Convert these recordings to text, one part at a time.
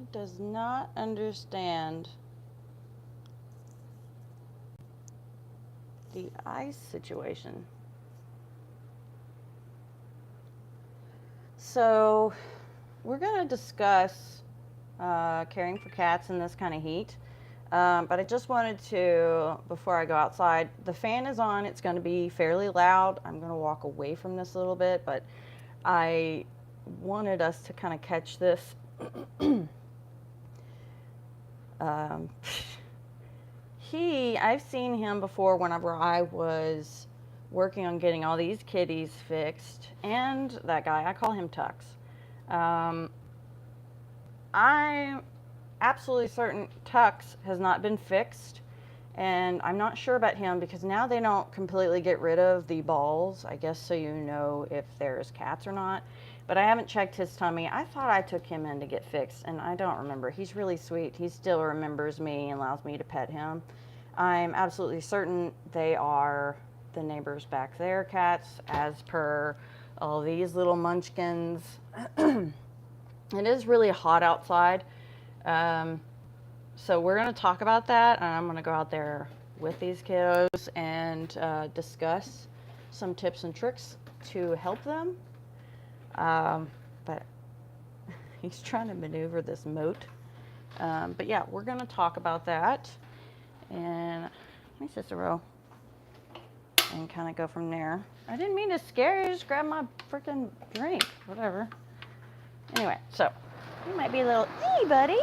He does not understand the ice situation. So we're going to discuss caring for cats in this kind of heat. But I just wanted to, before I go outside, the fan is on. It's going to be fairly loud. I'm going to walk away from this a little bit, but I wanted us to kind of catch this. I've seen him before whenever I was working on getting all these kitties fixed, and that guy, I call him Tux. I'm absolutely certain Tux has not been fixed, and I'm not sure about him because now they don't completely get rid of the balls, I guess, so you know if there's cats or not. But I haven't checked his tummy. I thought I took him in to get fixed, and I don't remember. He's really sweet. He still remembers me and allows me to pet him. I'm absolutely certain they are the neighbors back there cats, as per all these little munchkins. It is really hot outside. So we're going to talk about that, and I'm going to go out there with these kiddos and discuss some tips and tricks to help them. But he's trying to maneuver this moat. But yeah, we're going to talk about that. And let me sit a row and kind of go from there. I didn't mean to scare you, just grab my freaking drink, whatever. Anyway, so you might be a little, hey buddy.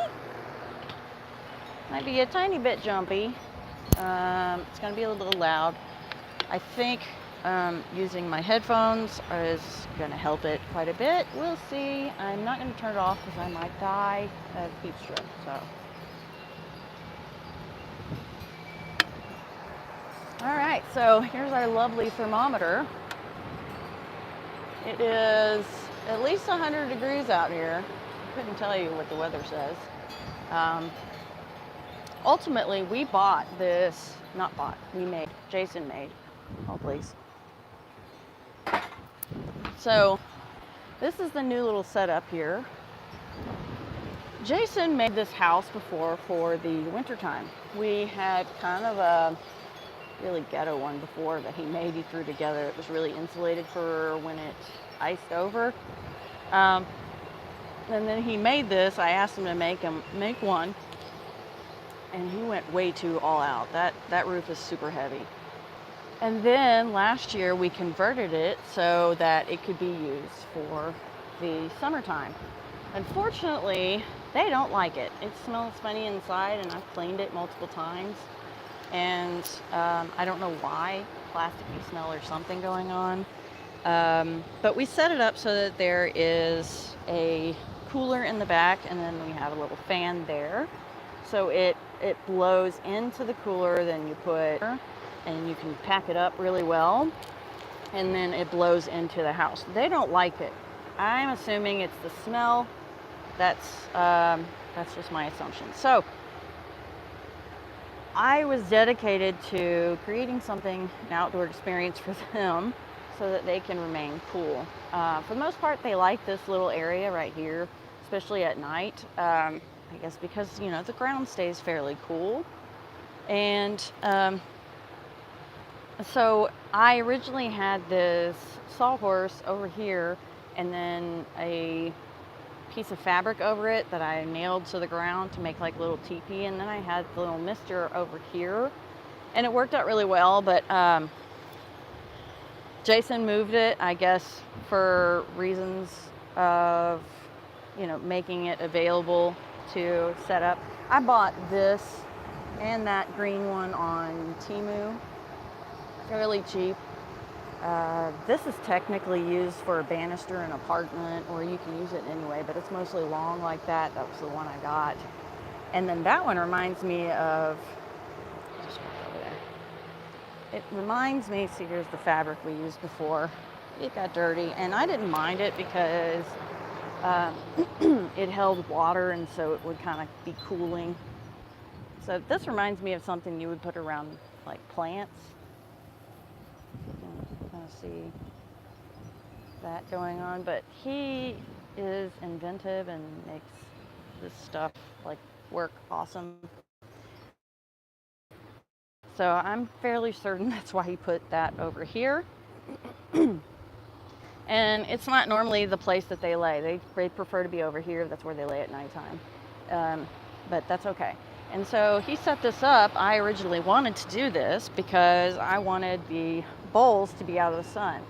Might be a tiny bit jumpy. It's going to be a little loud. I think using my headphones is going to help it quite a bit. We'll see. I'm not going to turn it off because I might die of heat stroke. So, all right. So here's our lovely thermometer. It is at least 100 degrees out here. I couldn't tell you what the weather says. Ultimately, we bought this, not bought, we made, Jason made. Oh, please. So, this is the new little setup here. Jason made this house before for the wintertime. We had kind of a really ghetto one before that he made, he threw together. It was really insulated for when it iced over. And then he made this. I asked him to make one. And he went way too all out. That roof is super heavy. And then last year we converted it so that it could be used for the summertime. Unfortunately, they don't like it. It smells funny inside, and I've cleaned it multiple times. And I don't know why, plasticky smell or something going on. But we set it up so that there is a cooler in the back, and then we have a little fan there. So it blows into the cooler, then you put, and you can pack it up really well, and then it blows into the house. They don't like it. I'm assuming it's the smell. That's just my assumption. So I was dedicated to creating something, an outdoor experience for them so that they can remain cool. For the most part, they like this little area right here, especially at night. I guess because, you know, the ground stays fairly cool. And so I originally had this sawhorse over here and then a piece of fabric over it that I nailed to the ground to make like a little teepee. And then I had the little mister over here. And it worked out really well, but Jason moved it, I guess, for reasons of, you know, making it available to set up. I bought this and that green one on Temu, fairly cheap. This is technically used for a banister in an apartment, or you can use it anyway, but it's mostly long like that. That was the one I got. And then that one reminds me of, just walk over there. It reminds me, see, here's the fabric we used before. It got dirty, and I didn't mind it because it held water, and so it would kind of be cooling. So this reminds me of something you would put around like plants. You can kind of see that going on, but he is inventive and makes this stuff like work awesome. So I'm fairly certain that's why he put that over here. And it's not normally the place that they lay. They prefer to be over here. That's where they lay at nighttime. But that's okay. And so he set this up. I originally wanted to do this because I wanted the bowls to be out of the sun.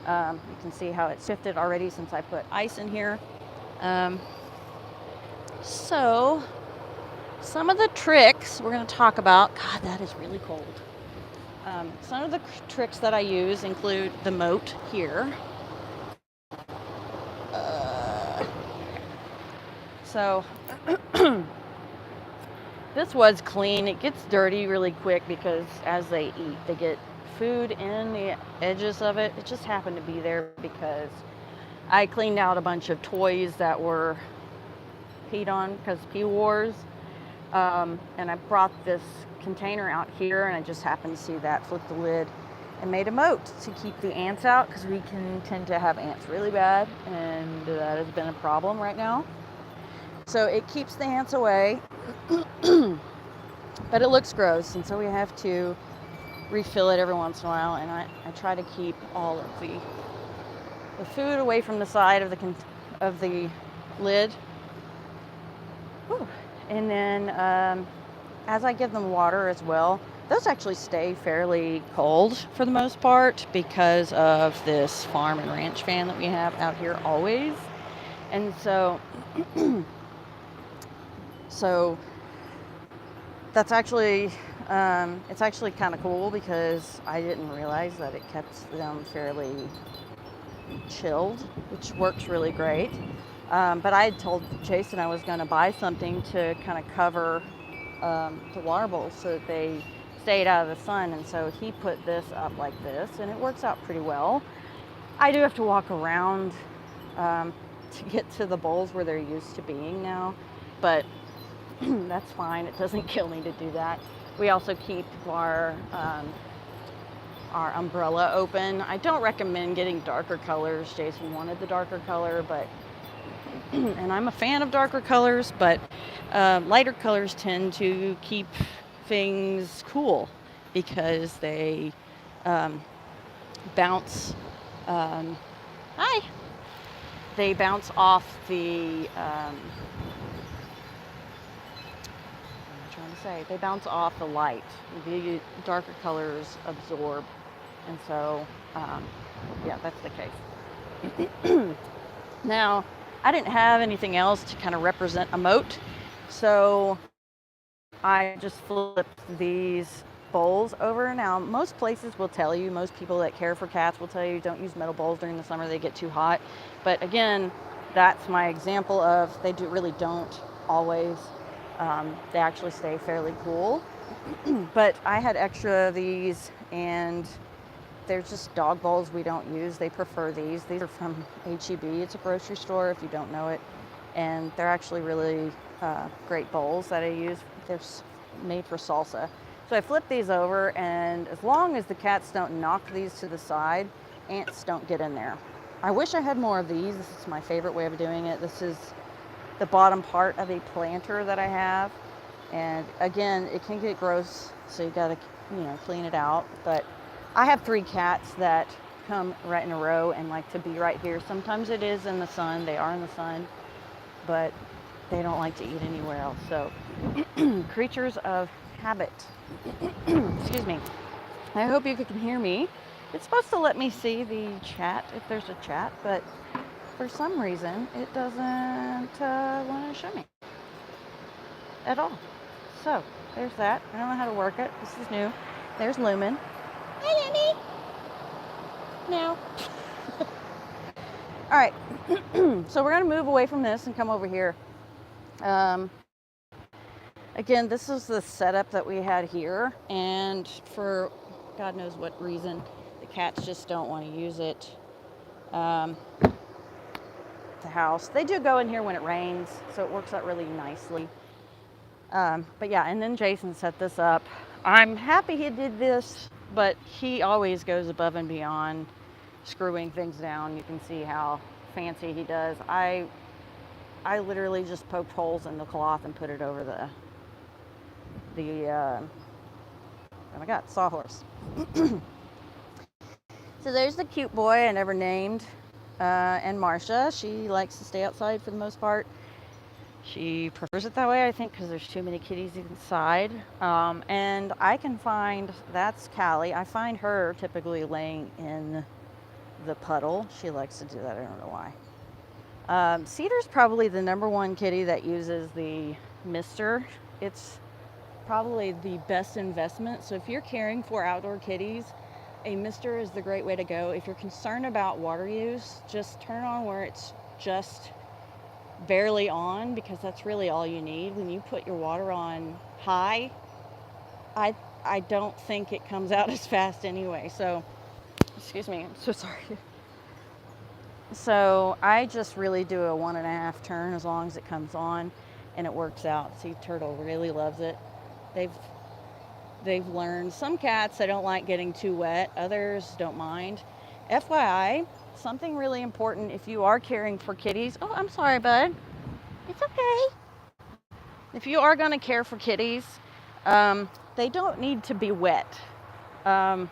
You can see how it's shifted already since I put ice in here. So some of the tricks we're going to talk about. God, that is really cold. Some of the tricks that I use include the moat here. So this was clean. It gets dirty really quick because as they eat, they get food in the edges of it. It just happened to be there because I cleaned out a bunch of toys that were peed on because pee wars. And I brought this container out here and I just happened to see that, flipped the lid and made a moat to keep the ants out because we can tend to have ants really bad and that has been a problem right now. So it keeps the ants away, but it looks gross, and so we have to refill it every once in a while, and I try to keep all of the food away from the side of the lid. Whew. And then as I give them water as well, those actually stay fairly cold for the most part because of this farm and ranch fan that we have out here always. And so that's actually, it's actually kind of cool because I didn't realize that it kept them fairly chilled, which works really great. But I had told Jason I was going to buy something to kind of cover the water bowls so that they stayed out of the sun. And so he put this up like this, and it works out pretty well. I do have to walk around to get to the bowls where they're used to being now, but that's fine. It doesn't kill me to do that. We also keep our umbrella open. I don't recommend getting darker colors. Jason wanted the darker color, but and I'm a fan of darker colors, but lighter colors tend to keep things cool because they bounce. They bounce off the. They bounce off the light. The darker colors absorb, and so yeah, that's the case. Now, I didn't have anything else to kind of represent a moat, so I just flipped these bowls over. Now, most places will tell you, most people that care for cats will tell you, don't use metal bowls during the summer, they get too hot. But again, that's my example of they really don't always. They actually stay fairly cool. But I had extra of these, and they're just dog bowls we don't use. They prefer these. These are from HEB. It's a grocery store if you don't know it. And they're actually really great bowls that I use. They're made for salsa. So I flip these over, and as long as the cats don't knock these to the side, ants don't get in there. I wish I had more of these. This is my favorite way of doing it. This is the bottom part of a planter that I have. And again, it can get gross, so you gotta, clean it out. But I have 3 cats that come right in a row and like to be right here. Sometimes it is in the sun. They are in the sun, but they don't like to eat anywhere else. So creatures of habit. Excuse me. I hope you can hear me. It's supposed to let me see the chat if there's a chat, but for some reason it doesn't want to show me at all. So there's that. I don't know how to work it. This is new. There's Lumen. Hi, Lumen. Meow. All right. So we're going to move away from this and come over here. Again, this is the setup that we had here, and for God knows what reason, the cats just don't want to use it. The house. They do go in here when it rains, so it works out really nicely. But yeah, and then Jason set this up. I'm happy he did this, but he always goes above and beyond screwing things down. You can see how fancy he does. I I literally just poked holes in the cloth and put it over the oh my God, sawhorse. So there's the cute boy I never named, and Marcia. She likes to stay outside for the most part. She prefers it that way, I think, because there's too many kitties inside. And I can find, that's Callie. I find her typically laying in the puddle. She likes to do that, I don't know why. Cedar's probably the #1 kitty that uses the mister. It's probably the best investment. So if you're caring for outdoor kitties, a mister is the great way to go. If you're concerned about water use, just turn on where it's just barely on, because that's really all you need. When you put your water on high, I don't think it comes out as fast anyway. So, excuse me, I'm so sorry. So I just really do a 1.5 turn as long as it comes on, and it works out. See, Turtle really loves it. They've learned. Some cats, they don't like getting too wet. Others don't mind. FYI, something really important if you are caring for kitties. Oh, I'm sorry, bud. It's okay. If you are going to care for kitties, they don't need to be wet. The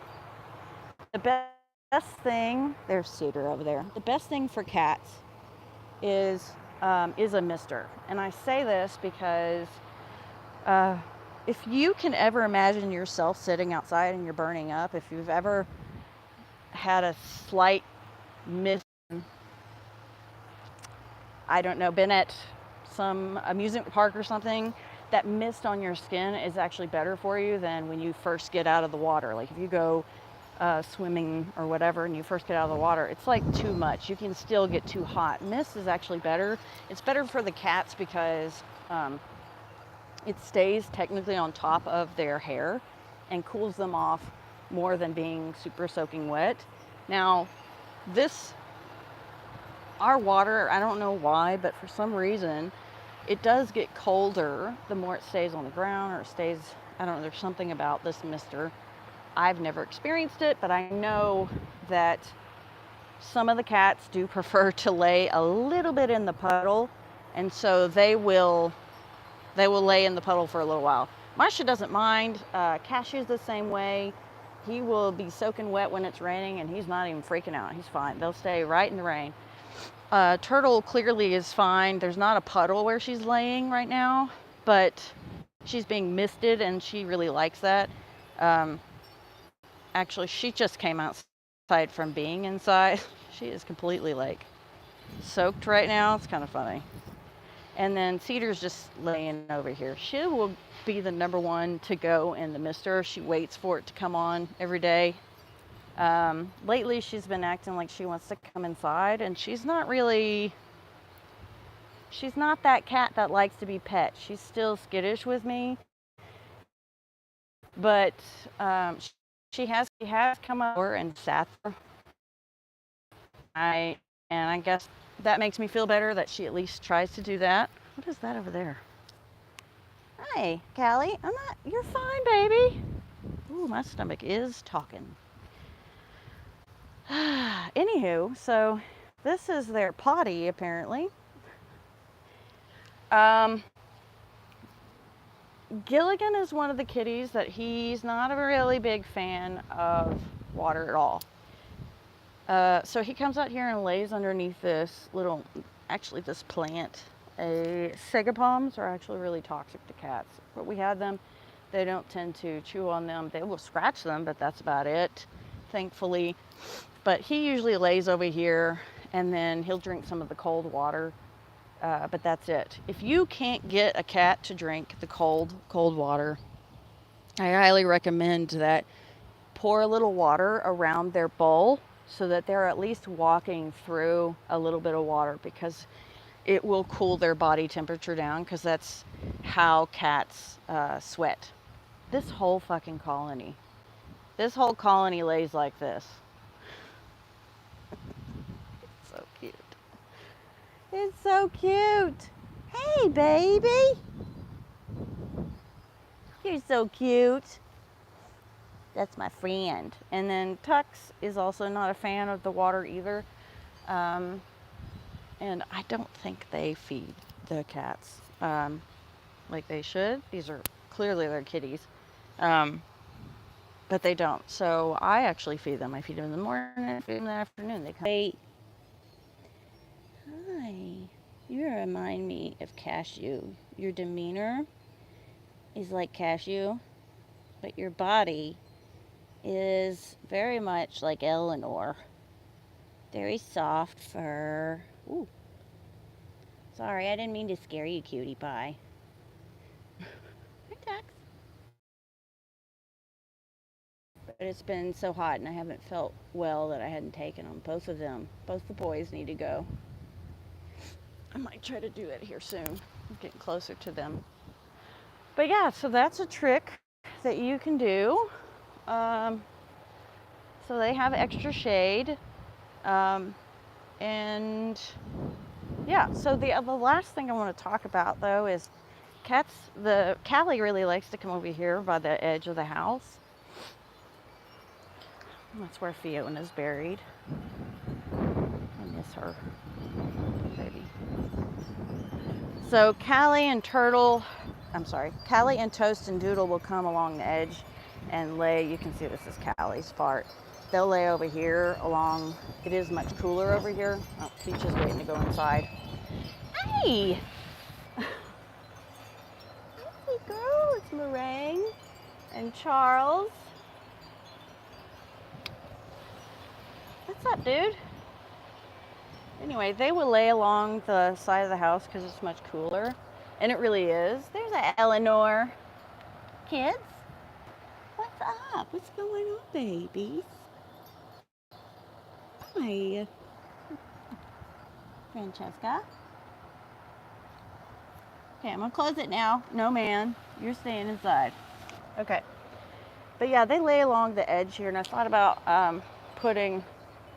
best thing, there's Cedar over there. The best thing for cats is a mister. And I say this because if you can ever imagine yourself sitting outside and you're burning up, if you've ever had a slight mist, I don't know, been at some amusement park or something, that mist on your skin is actually better for you than when you first get out of the water. Like if you go swimming or whatever and you first get out of the water, it's like too much. You can still get too hot. Mist is actually better. It's better for the cats because it stays technically on top of their hair and cools them off more than being super soaking wet. Now, our water, I don't know why, but for some reason, it does get colder the more it stays on the ground, or it stays, I don't know, there's something about this mister. I've never experienced it, but I know that some of the cats do prefer to lay a little bit in the puddle, and so they will lay in the puddle for a little while. Marcia doesn't mind. Cashew's the same way. He will be soaking wet when it's raining, and he's not even freaking out. He's fine. They'll stay right in the rain. Turtle clearly is fine. There's not a puddle where she's laying right now, but she's being misted, and she really likes that. Actually, she just came outside from being inside. She is completely like soaked right now. It's kind of funny. And then Cedar's just laying over here. She will be the #1 to go in the mister. She waits for it to come on every day. Lately, she's been acting like she wants to come inside, and she's not that cat that likes to be pet. She's still skittish with me, but she has come over and sat there. And I guess that makes me feel better that she at least tries to do that. What is that over there? Hi, Callie. You're fine, baby. Ooh, my stomach is talking. Anywho, so this is their potty, apparently. Gilligan is one of the kitties that he's not a really big fan of water at all. So he comes out here and lays underneath this this plant. Sega palms are actually really toxic to cats. But we had them. They don't tend to chew on them. They will scratch them, but that's about it, thankfully. But he usually lays over here, and then he'll drink some of the cold water. But that's it. If you can't get a cat to drink the cold water, I highly recommend that pour a little water around their bowl so that they're at least walking through a little bit of water, because it will cool their body temperature down, because that's how cats sweat. This whole colony lays like this. It's so cute. It's so cute. Hey, baby. You're so cute. That's my friend. And then Tux is also not a fan of the water either. and I don't think they feed the cats like they should. These are clearly their kitties, but they don't. So I actually feed them. I feed them in the morning, I feed them in the afternoon. They come. Hey, hi. You remind me of Cashew. Your demeanor is like Cashew, but your body is very much like Eleanor. Very soft fur. Ooh. Sorry, I didn't mean to scare you, cutie pie. Hi, Tex. But it's been so hot and I haven't felt well that I hadn't taken them. Both of them. Both the boys need to go. I might try to do that here soon. I'm getting closer to them. But yeah, so that's a trick that you can do. So they have extra shade. And yeah, so the last thing I want to talk about though is cats. The Callie really likes to come over here by the edge of the house. That's where Fiona's buried. I miss her, baby. So Callie and Callie and Toast and Doodle will come along the edge and lay. You can see this is Callie's fart. They'll lay over here along. It is much cooler over here. Oh, Peach is waiting to go inside. Hey! Hey girl, it's Meringue and Charles. What's up, dude? Anyway, they will lay along the side of the house because it's much cooler. And it really is. There's Eleanor. Kids, what's up? What's going on, babies? Hi. Francesca. Okay, I'm going to close it now. No, man. You're staying inside. Okay. But yeah, they lay along the edge here, and I thought about putting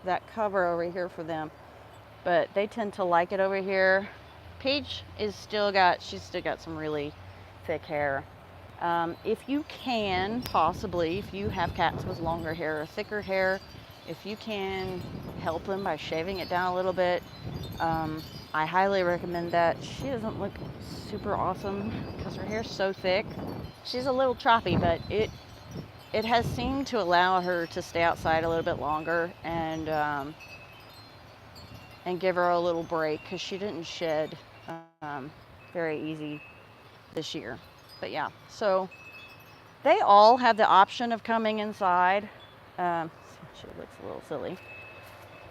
that cover over here for them. But they tend to like it over here. Peach she's still got some really thick hair. If you can, possibly, if you have cats with longer hair or thicker hair, if you can help them by shaving it down a little bit, I highly recommend that. She doesn't look super awesome because her hair's so thick. She's a little choppy, but it has seemed to allow her to stay outside a little bit longer and give her a little break because she didn't shed very easy this year. But yeah, so they all have the option of coming inside. She looks a little silly.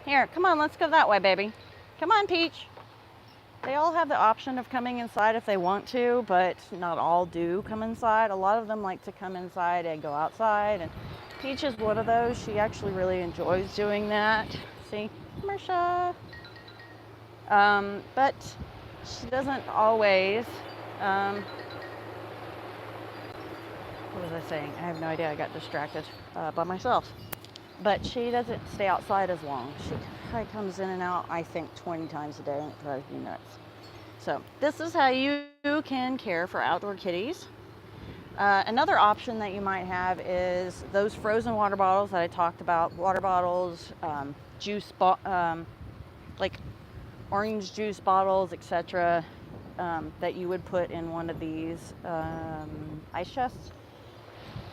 Here, come on, let's go that way, baby. Come on, Peach. They all have the option of coming inside if they want to, but not all do come inside. A lot of them like to come inside and go outside, and Peach is one of those. She actually really enjoys doing that. See, Marsha. But she doesn't always, what was I saying? I have no idea. I got distracted by myself. But she doesn't stay outside as long. She probably comes in and out, I think, 20 times a day, and it drives me nuts. So this is how you can care for outdoor kitties. Another option that you might have is those frozen water bottles that I talked about. Water bottles, juice, like orange juice bottles, etc., that you would put in one of these ice chests.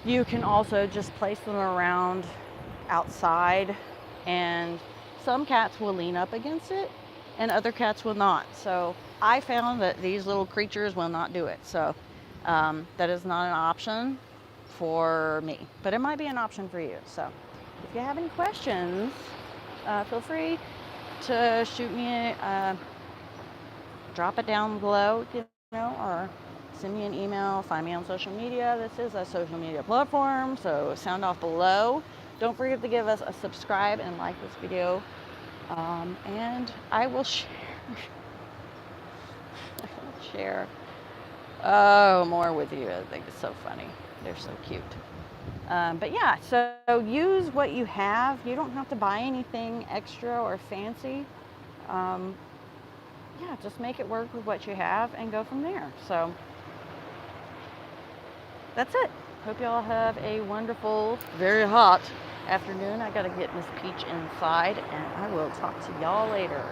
You can also just place them around outside, and some cats will lean up against it and other cats will not. So I found that these little creatures will not do it. So that is not an option for me, but it might be an option for you. So if you have any questions, feel free to shoot me drop it down below, or send me an email, find me on social media. This is a social media platform, so sound off below. Don't forget to give us a subscribe and like this video, and I will share more with you. I think it's so funny. They're so cute. But yeah, so use what you have. You don't have to buy anything extra or fancy. Yeah, just make it work with what you have and go from there. So that's it. Hope you all have a wonderful, very hot afternoon. I gotta get Miss Peach inside, and I will talk to y'all later.